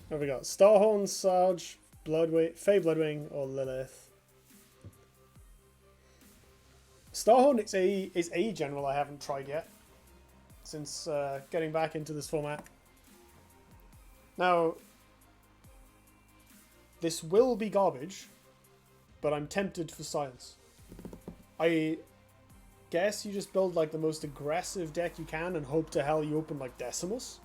What have we got? Starhorn, Sarge, Faie Bloodwing, or Lilith. Starhorn is a general I haven't tried yet since getting back into this format. Now, this will be garbage, but I'm tempted for science. I guess you just build like the most aggressive deck you can and hope to hell you open like Decimals.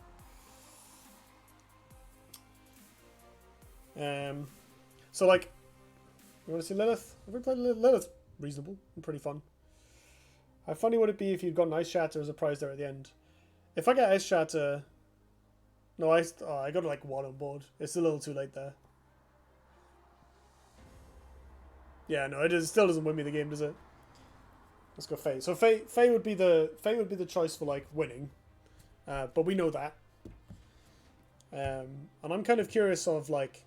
So like, you want to see Lilith? Have we played Lilith? Reasonable and pretty fun. How funny would it be if you'd got an Ice Shatter as a prize there at the end? If I get Ice Shatter... No, I got like one on board. It's a little too late there. Yeah, no, it still doesn't win me the game, does it? Let's go Faie. So Faie would be the choice for like winning, but we know that. And I'm kind of curious of like.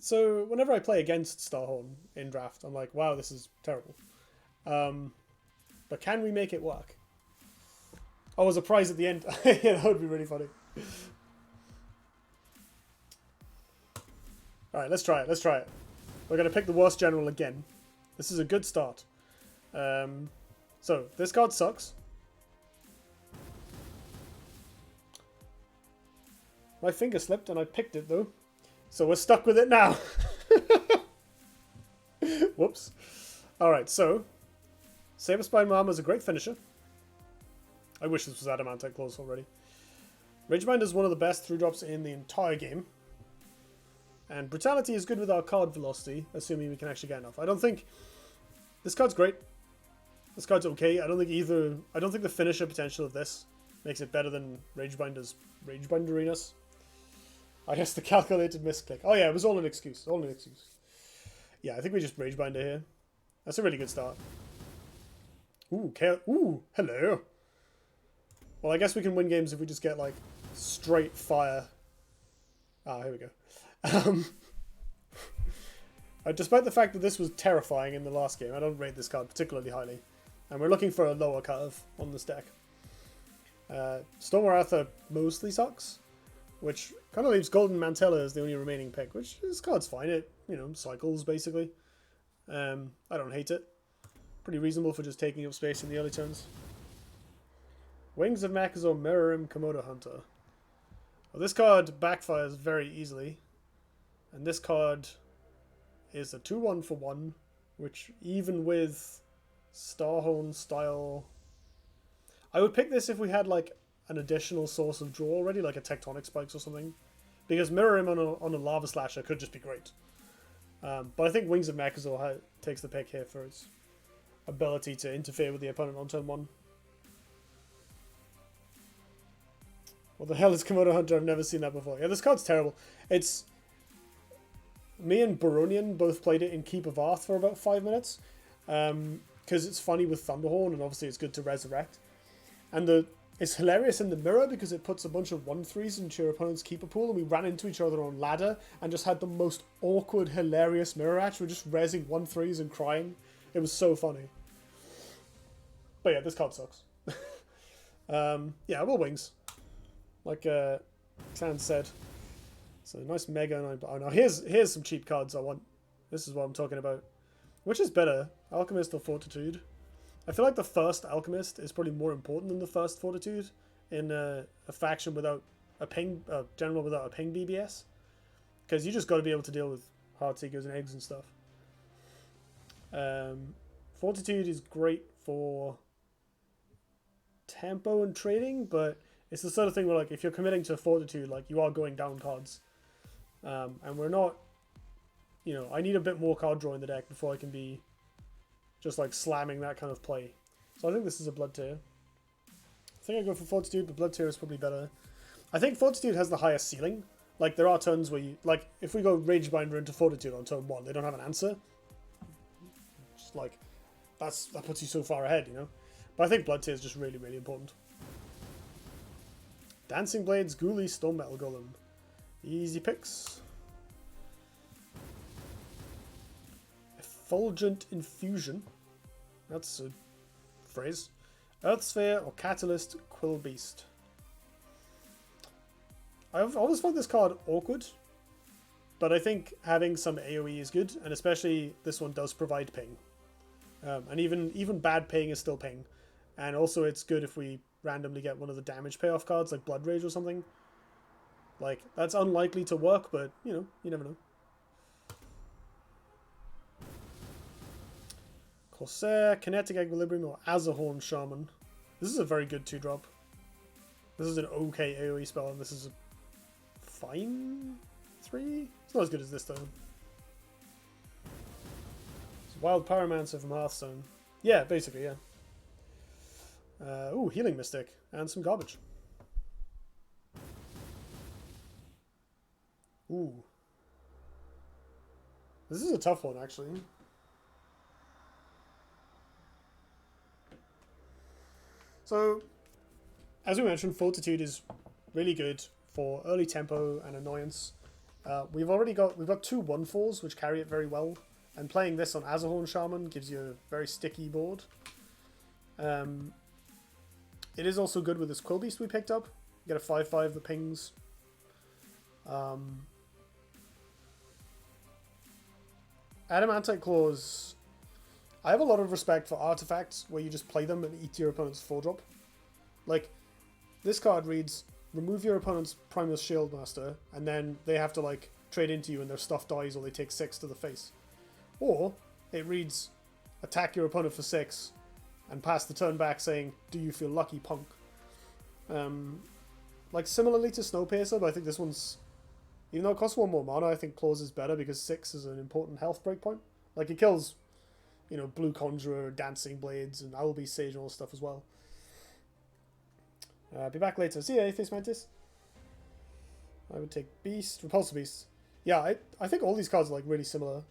So whenever I play against Starhorn in draft, I'm like, wow, this is terrible. But can we make it work? Oh, as a prize at the end. Yeah, that would be really funny. Alright, let's try it. Let's try it. We're going to pick the worst general again. This is a good start. So, this card sucks. My finger slipped and I picked it though. So we're stuck with it now. Whoops. Alright, so Saber Spine Mama is a great finisher. I wish this was Adamantite Claws already. Ridgebind is one of the best 3-drops in the entire game. And Brutality is good with our card velocity, assuming we can actually get enough. I don't think... This card's great. This card's okay. I don't think the finisher potential of this makes it better than Ragebinder's Ragebind Arenas. I guess the calculated misclick. Oh yeah, it was all an excuse. All an excuse. Yeah, I think we just Ragebinder here. That's a really good start. Ooh, ooh, hello. Well, I guess we can win games if we just get, like, straight fire. Ah, here we go. Despite the fact that this was terrifying in the last game, I don't rate this card particularly highly. And we're looking for a lower curve on this deck. Stormwrath mostly sucks, which kind of leaves Golden Mantella as the only remaining pick, which this card's fine. It, cycles, basically. I don't hate it. Pretty reasonable for just taking up space in the early turns. Wings of Mechazor, Mirrorim, Komodo Hunter. Well, this card backfires very easily. And this card is a 2-1 for 1, which even with Starhorn style... I would pick this if we had like an additional source of draw already, like a Tectonic Spikes or something. Because Mirrorim on a Lava Slasher could just be great. But I think Wings of Mechazor takes the pick here for its ability to interfere with the opponent on turn 1. What the hell is Komodo Hunter? I've never seen that before. Yeah, this card's terrible. It's... Me and Baronian both played it in Keep of Arth for about 5 minutes. Because it's funny with Thunderhorn, and obviously it's good to resurrect. And it's hilarious in the mirror because it puts a bunch of 1/3s into your opponent's keeper pool, and we ran into each other on ladder and just had the most awkward, hilarious mirror match. We're just rezzing 1/3s and crying. It was so funny. But yeah, this card sucks. Yeah, well, Wings. Like Clan said. So nice Mega and oh no, here's some cheap cards I want. This is what I'm talking about. Which is better, Alchemist or Fortitude? I feel like the first Alchemist is probably more important than the first Fortitude in a faction without a ping, general without a ping BBS. Because you just got to be able to deal with Heartseekers and eggs and stuff. Fortitude is great for tempo and trading, but it's the sort of thing where, like, if you're committing to Fortitude, like, you are going down cards. And we're not, I need a bit more card draw in the deck before I can be just, like, slamming that kind of play. So I think this is a Blood Tear. I think I go for Fortitude, but Blood Tear is probably better. I think Fortitude has the highest ceiling. Like, there are turns where you, like, if we go Ragebinder into Fortitude on turn 1, they don't have an answer. Just, like, that puts you so far ahead, But I think Blood Tear is just really, really important. Dancing Blades, Ghoulie, Stone Metal Golem. Easy picks. Effulgent Infusion. That's a phrase. Earth Sphere or Catalyst, Quill Beast. I've always found this card awkward, but I think having some AoE is good, and especially this one does provide ping. And even bad ping is still ping. And also it's good if we randomly get one of the damage payoff cards, like Blood Rage or something. Like, that's unlikely to work, but, you know, you never know. Corsair, Kinetic Equilibrium, or Azahorn Shaman. This is a very good 2-drop. This is an okay AoE spell, and this is a fine 3? It's not as good as this, though. It's Wild Pyromancer from Hearthstone. Yeah, basically, yeah. Ooh, Healing Mystic, and some garbage. Ooh. This is a tough one, actually. So, as we mentioned, Fortitude is really good for early tempo and annoyance. We've got 2 1/4s which carry it very well, and playing this on Azahorn Shaman gives you a very sticky board. It is also good with this Quillbeast we picked up. You get a 5/5 that pings. Adamantite Claws. I have a lot of respect for artifacts where you just play them and eat your opponent's 4-drop. Like, this card reads, remove your opponent's Primus Shieldmaster, and then they have to, like, trade into you and their stuff dies or they take 6 to the face. Or, it reads, attack your opponent for 6, and pass the turn back saying, do you feel lucky, punk? Like, similarly to Snowpiercer, but I think this one's... Even though it costs 1 more mana, I think Claws is better because 6 is an important health breakpoint. Like, it kills, you know, Blue Conjurer, Dancing Blades, and Owlbeast Sage and all stuff as well. Be back later. See ya, Atheist Mantis. I would take Beast. Repulsor Beast. Yeah, I think all these cards are, like, really similar.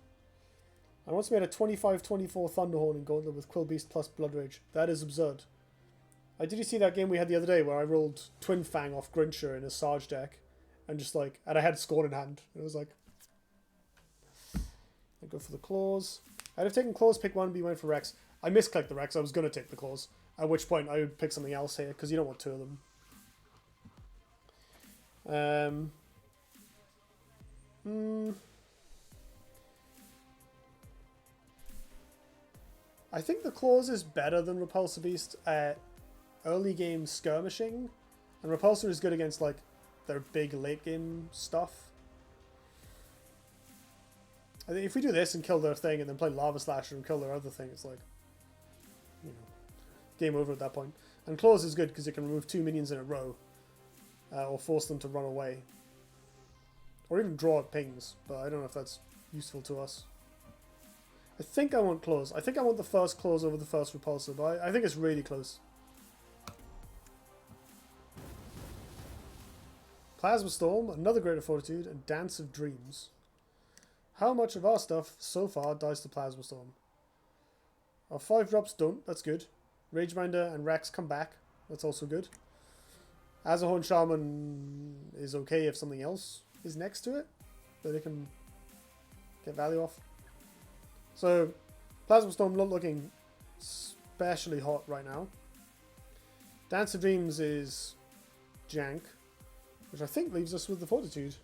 I once made a 25-24 Thunderhorn in Gauntlet with Quillbeast plus Blood Rage. That is absurd. Did you see that game we had the other day where I rolled Twin Fang off Grincher in a Sarge deck? And just like, and I had Scorn in hand. It was like, I go for the Claws. I'd have taken Claws, pick 1, be went for Rex. I misclicked the Rex, I was going to take the Claws. At which point I would pick something else here, because you don't want 2 of them. I think the Claws is better than Repulsor Beast at early game skirmishing. And Repulsor is good against like their big late game stuff. I think if we do this and kill their thing and then play Lava Slasher and kill their other thing, it's like, you know, game over at that point. And Claws is good because it can remove 2 minions in a row. Or force them to run away. Or even draw at pings, but I don't know if that's useful to us. I think I want Claws. I think I want the first Claws over the first Repulsor, but I think it's really close. Plasma Storm, another Greater Fortitude, and Dance of Dreams. How much of our stuff so far dies to Plasma Storm? Our 5 drops don't, that's good. Rageminder and Rex come back, that's also good. Azahorn Shaman is okay if something else is next to it that it can get value off. So, Plasma Storm not looking especially hot right now. Dance of Dreams is jank, which I think leaves us with the Fortitude.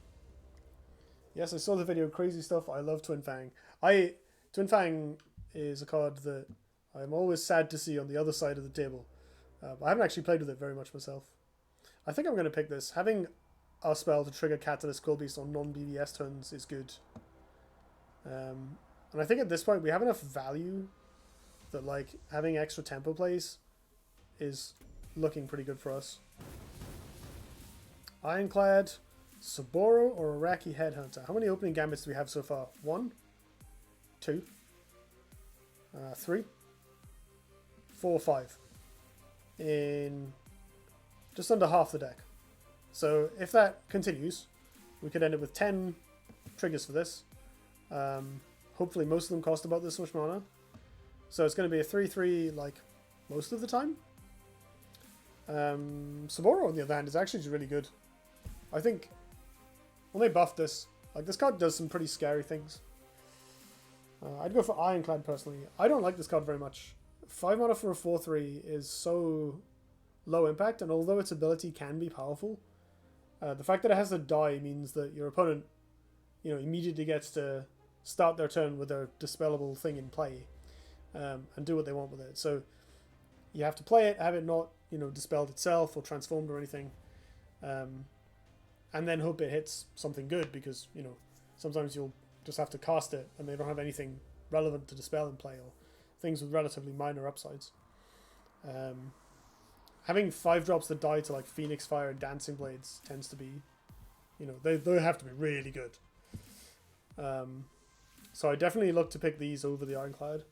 Yes, I saw the video, crazy stuff. I love Twin Fang. Twin Fang is a card that I'm always sad to see on the other side of the table. I haven't actually played with it very much myself. I think I'm going to pick this. Having a spell to trigger Catalyst Quillbeast on non-BBS turns is good. And I think at this point we have enough value that like having extra tempo plays is looking pretty good for us. Ironclad, Saboro, or Iraqi Headhunter. How many opening gambits do we have so far? 1, 2, 3, 4, 5. In just under half the deck. So if that continues, we could end up with 10 triggers for this. Hopefully most of them cost about this much mana. So it's going to be a 3-3 like most of the time. Saboro on the other hand is actually just really good. I think when they buff this, like this card does some pretty scary things. I'd go for Ironclad personally. I don't like this card very much. 5 mana for a 4-3 is so low impact, and although its ability can be powerful, The fact that it has to die means that your opponent, immediately gets to start their turn with their dispellable thing in play, and do what they want with it. So you have to play it, have it not, dispelled itself or transformed or anything, and then hope it hits something good, because, sometimes you'll just have to cast it and they don't have anything relevant to dispel in play, or things with relatively minor upsides. Having 5-drops that die to like Phoenix Fire and Dancing Blades tends to be, they have to be really good. So I definitely look to pick these over the Ironclad.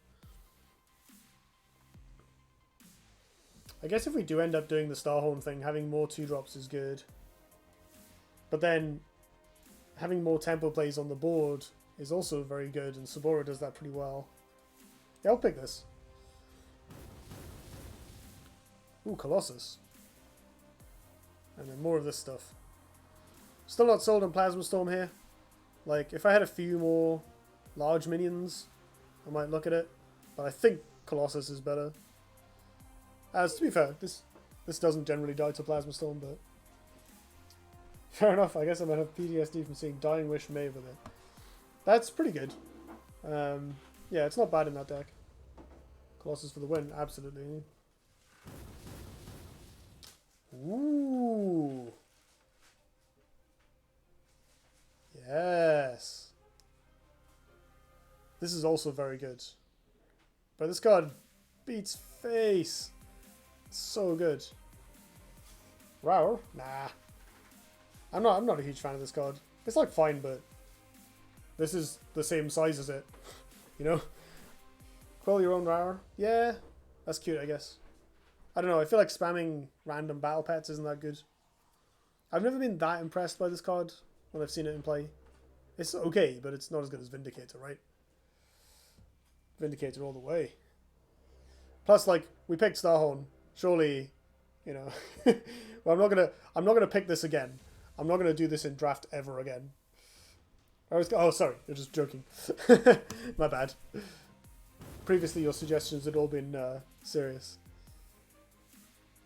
I guess if we do end up doing the Starhorn thing, having more 2-drops is good. But then having more tempo plays on the board is also very good, and Sabora does that pretty well. Yeah, I'll pick this. Ooh, Colossus. And then more of this stuff. Still not sold on Plasma Storm here. Like, if I had a few more large minions, I might look at it. But I think Colossus is better. As to be fair, this doesn't generally die to Plasma Storm, but fair enough. I guess I might have PTSD from seeing Dying Wish May with it. That's pretty good. Yeah, it's not bad in that deck. Colossus for the win, absolutely. Ooh. Yes. This is also very good. But this card beats face. It's so good. Rower? Nah. I'm not a huge fan of this card. It's like fine, but this is the same size as it. Quell your own Rower? Yeah. That's cute, I guess. I don't know, I feel like spamming random battle pets isn't that good. I've never been that impressed by this card when I've seen it in play. It's okay, but it's not as good as Vindicator, right? Vindicator all the way. Plus, like, we picked Starhorn. Surely, well, I'm not gonna pick this again. I'm not gonna do this in draft ever again. Oh, sorry, you're just joking. My bad. Previously, your suggestions had all been serious.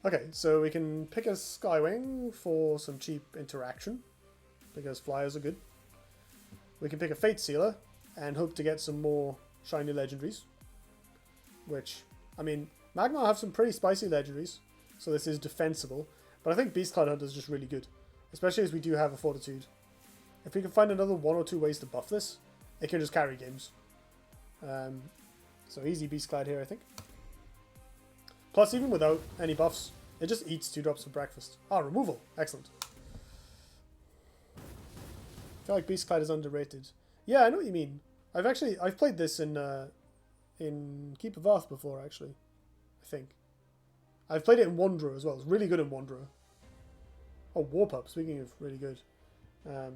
Okay, so we can pick a Skywing for some cheap interaction, because flyers are good. We can pick a Fate Sealer and hope to get some more shiny legendaries. Which, I mean, Magma have some pretty spicy legendaries, so this is defensible. But I think Beastclad Hunter is just really good, especially as we do have a Fortitude. If we can find another 1 or 2 ways to buff this, it can just carry games. So easy Beastclad here, I think. Plus, even without any buffs, it just eats 2-drops for breakfast. Ah, removal. Excellent. I feel like Beastclad is underrated. Yeah, I know what you mean. I've played this in Keep of Arth before, actually. I think. I've played it in Wanderer as well. It's really good in Wanderer. Oh, Warpup, speaking of really good.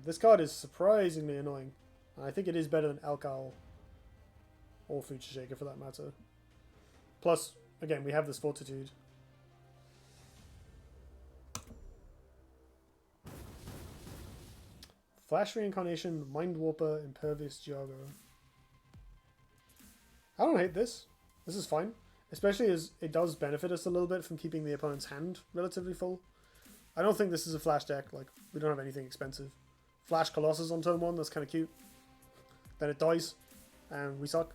This card is surprisingly annoying. And I think it is better than Alcal. Or Future Shaker, for that matter. Plus, again, we have this Fortitude. Flash Reincarnation, Mind Warper, Impervious Geogger. I don't hate this. This is fine. Especially as it does benefit us a little bit from keeping the opponent's hand relatively full. I don't think this is a flash deck. Like, we don't have anything expensive. Flash Colossus on turn 1, that's kind of cute. Then it dies, and we suck.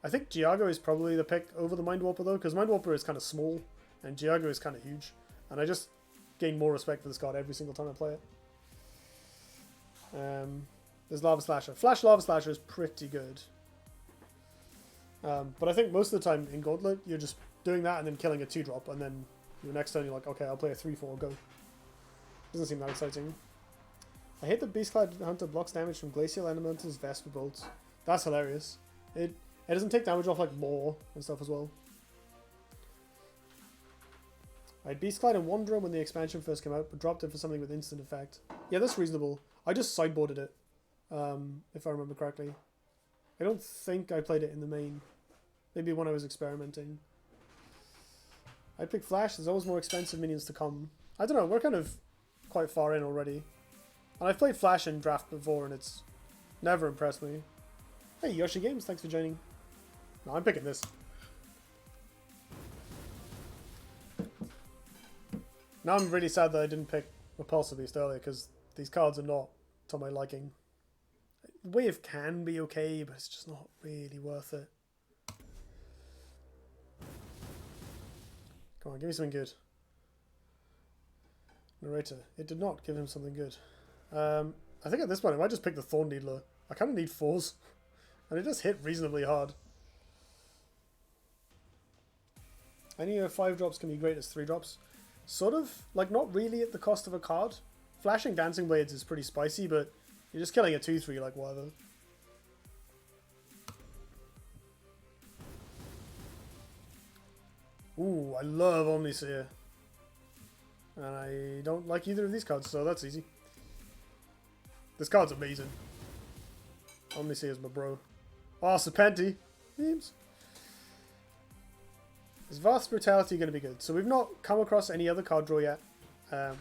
I think Geogga is probably the pick over the Mind Warper, though, because Mind Warper is kind of small, and Geogga is kind of huge. And I just gain more respect for this card every single time I play it. There's Lava Slasher. Flash Lava Slasher is pretty good. But I think most of the time in Gauntlet, you're just doing that and then killing a 2-drop, and then your next turn you're like, okay, I'll play a 3-4, go. Doesn't seem that exciting. I hate that Beastclad Hunter blocks damage from Glacial Elementals, Vesper Bolts. That's hilarious. It doesn't take damage off like Maw and stuff as well. I had Beastclad and Wanderer when the expansion first came out, but dropped it for something with instant effect. Yeah, that's reasonable. I just sideboarded it, if I remember correctly. I don't think I played it in the main. Maybe when I was experimenting. I'd pick Flash. There's always more expensive minions to come. I don't know. We're kind of quite far in already. And I've played Flash in draft before, and it's never impressed me. Hey, Yoshi Games. Thanks for joining. No, I'm picking this. Now I'm really sad that I didn't pick Repulsive Beast earlier because these cards are not to my liking. Wave can be okay, but it's just not really worth it. Come on, give me something good. Narrator. It did not give him something good. I think at this point I might just pick the Thorn Needler. I kind of need 4s. And it does hit reasonably hard. Any 5-drops can be great as 3-drops. Sort of, like not really at the cost of a card. Flashing Dancing Blades is pretty spicy, but you're just killing a 2-3 like whatever. Ooh, I love Omniseer. And I don't like either of these cards, so that's easy. This card's amazing. Omniseer is my bro. Oh, Serpenti. Memes. Is Vast Brutality going to be good? So we've not come across any other card draw yet.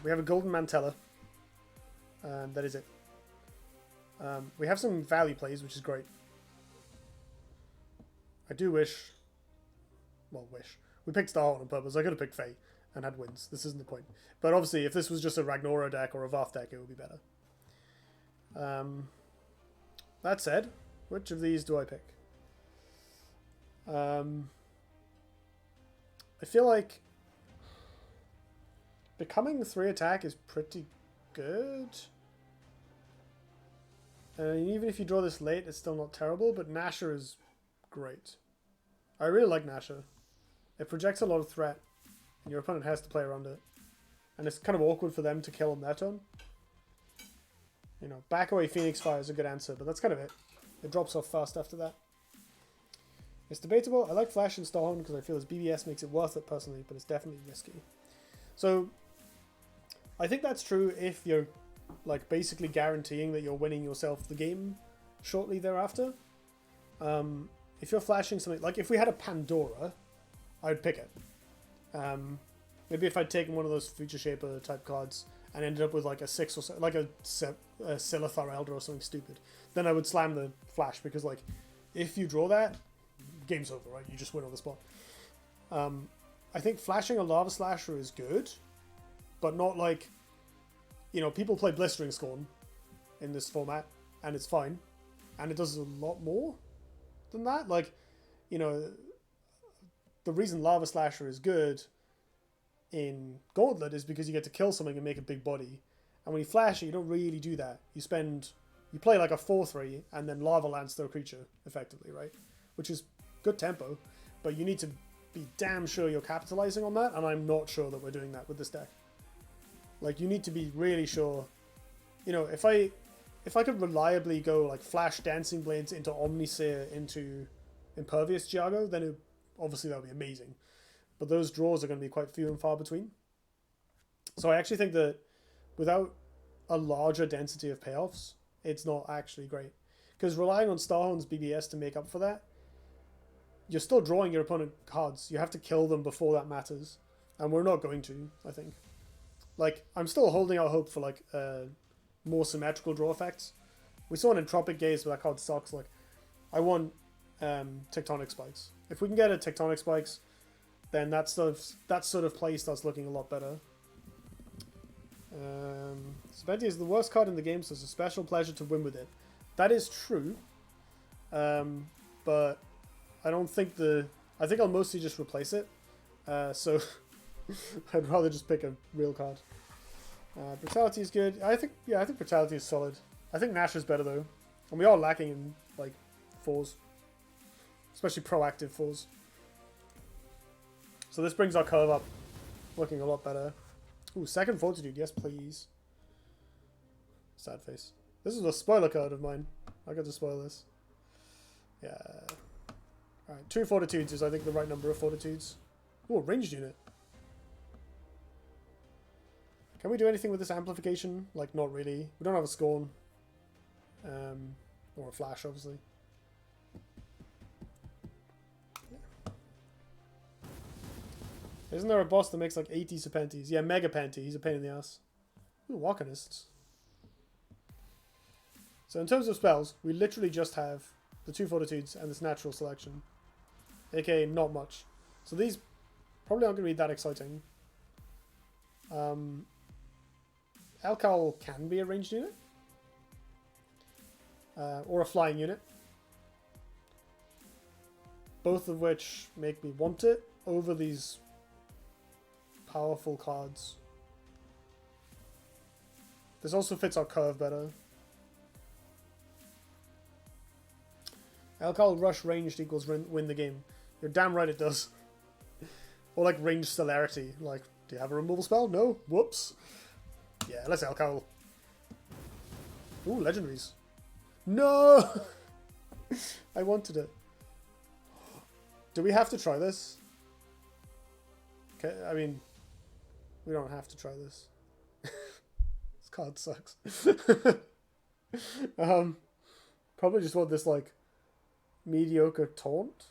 We have a Golden Mantella. That is it. We have some value plays, which is great. I do wish... Well, wish. We picked Starhorn on purpose. I could have picked Faie and had wins. This isn't the point. But obviously, if this was just a Ragnora deck or a Vath deck, it would be better. That said, which of these do I pick? I feel like becoming 3 attack is pretty good. And even if you draw this late, it's still not terrible, but Nasher is great. I really like Nasher. It projects a lot of threat, and your opponent has to play around it. And it's kind of awkward for them to kill on their turn. You know, back away Phoenix Fire is a good answer, but that's kind of it. It drops off fast after that. It's debatable. I like Flash and Starhorn because I feel his BBS makes it worth it personally, but it's definitely risky. So, I think that's true if you're like basically guaranteeing that you're winning yourself the game shortly thereafter. If you're flashing something, like if we had a Pandora, I would pick it. Maybe if I'd taken one of those Future Shaper type cards and ended up with like a 6 or so, like a Silithar Elder or something stupid, then I would slam the flash because like if you draw that, game's over, right? You just win on the spot. I think flashing a Lava Slasher is good, but not like, you know, people play Blistering Scorn in this format and it's fine, and it does a lot more than that. Like, you know, the reason Lava Slasher is good in Gauntlet is because you get to kill something and make a big body, and when you flash it, you don't really do that. You play like a 4-3 and then Lava Lance their creature effectively, right? Which is good tempo, but you need to be damn sure you're capitalizing on that, and I'm not sure that we're doing that with this deck. Like, you need to be really sure. You know, if I could reliably go like Flash Dancing Blades into Omniseer into Impervious Giago, then obviously that would be amazing. But those draws are going to be quite few and far between. So I actually think that without a larger density of payoffs, it's not actually great. Because relying on Starhorn's BBS to make up for that, you're still drawing your opponent cards. You have to kill them before that matters. And we're not going to, I think. Like, I'm still holding out hope for, like, more symmetrical draw effects. We saw an Entropic Gaze, but that card sucks. Like, I want Tectonic Spikes. If we can get a Tectonic Spikes, then that sort of play starts looking a lot better. Serpenti is the worst card in the game, so it's a special pleasure to win with it. That is true. But I don't think I think I'll mostly just replace it. So I'd rather just pick a real card. Brutality is good. I think Brutality is solid. I think Nash is better though. And we are lacking in like 4s. Especially proactive 4s. So this brings our curve up looking a lot better. Ooh, second Fortitude, yes please. Sad face. This is a spoiler card of mine. I got to spoil this. Yeah. Alright, 2 Fortitudes is I think the right number of Fortitudes. Ooh, ranged unit. Can we do anything with this amplification? Like, not really. We don't have a Scorn. Or a Flash, obviously. Isn't there a boss that makes like 80 Serpentis? Yeah, Mega Panty. He's a pain in the ass. Ooh, Walkinists. So in terms of spells, we literally just have the 2 Fortitudes and this Natural Selection. AKA not much. So these probably aren't going to be that exciting. Alcal can be a ranged unit. Or a flying unit. Both of which make me want it over these powerful cards. This also fits our curve better. Alcal rush ranged equals win the game. You're damn right it does. Or like ranged celerity. Like, do you have a removal spell? No? Whoops. Yeah, let's Alcal. Ooh, legendaries. No! I wanted it. Do we have to try this? Okay, I mean, we don't have to try this. This card sucks. Probably just want this, like, mediocre taunt.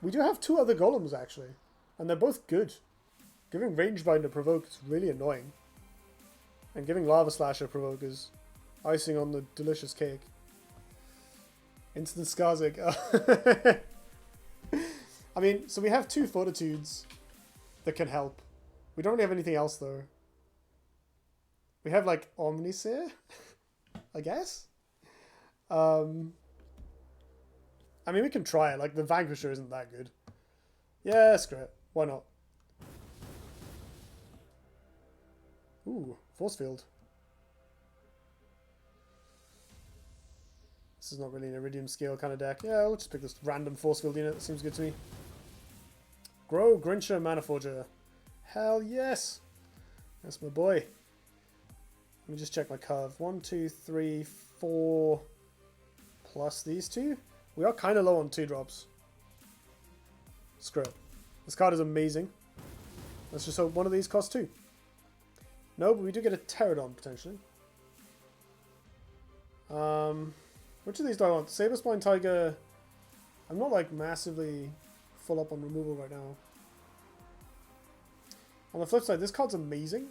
We do have 2 other golems, actually. And they're both good. Giving Rangebinder provoke is really annoying. And giving Lava Slasher provoke is icing on the delicious cake. Instant Skarsig. I mean, so we have 2 Fortitudes that can help. We don't really have anything else, though. We have, like, Omniseer, I guess? I mean, we can try it. Like, the Vanquisher isn't that good. Yeah, screw it. Why not? Ooh, Force Field. This is not really an Iridium scale kind of deck. Yeah, we'll just pick this random Force Field unit. That seems good to me. Grow, Grincher, Mana Forger. Hell yes! That's my boy. Let me just check my curve. 1, 2, 3, 4... plus these 2. We are kind of low on 2 drops. Screw it. This card is amazing. Let's just hope one of these costs 2. No, but we do get a Pterodon, potentially. Which of these do I want? Saber Spine Tiger. I'm not, like, massively full up on removal right now. On the flip side, this card's amazing.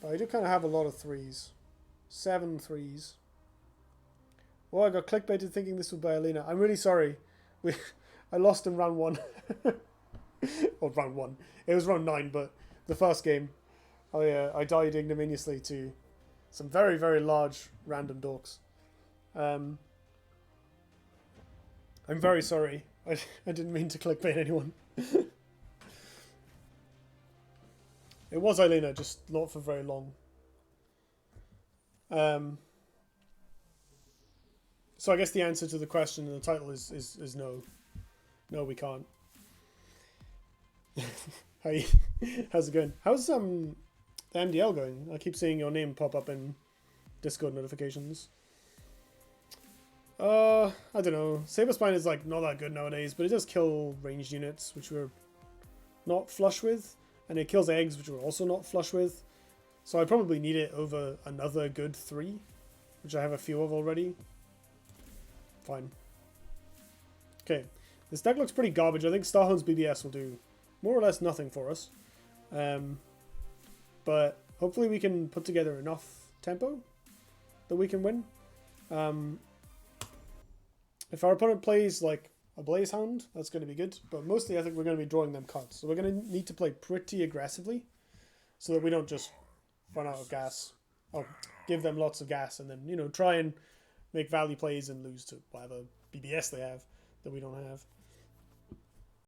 But I do kind of have a lot of 3s. 7 3s. Oh, I got clickbaited thinking this would be Alina. I'm really sorry. I lost in round 1. Or round 1. It was round 9, but the first game, I died ignominiously to some very, very large random dorks. I'm very sorry. I didn't mean to clickbait anyone. It was Alina, just not for very long. So I guess the answer to the question in the title is no. No, we can't. Hey, how's it going? How's the MDL going? I keep seeing your name pop up in Discord notifications. I don't know. Saber Spine is like not that good nowadays, but it does kill ranged units, which we're not flush with, and it kills eggs, which we're also not flush with. So I probably need it over another good 3, which I have a few of already. Fine. Okay, this deck looks pretty garbage. I think Starhorn's BBS will do more or less nothing for us. But hopefully we can put together enough tempo that we can win. If our opponent plays like a Blaze Hound, that's going to be good. But mostly I think we're going to be drawing them cards. So we're going to need to play pretty aggressively so that we don't just run out of gas. Or give them lots of gas and then, you know, try and make value plays and lose to whatever BBS they have that we don't have.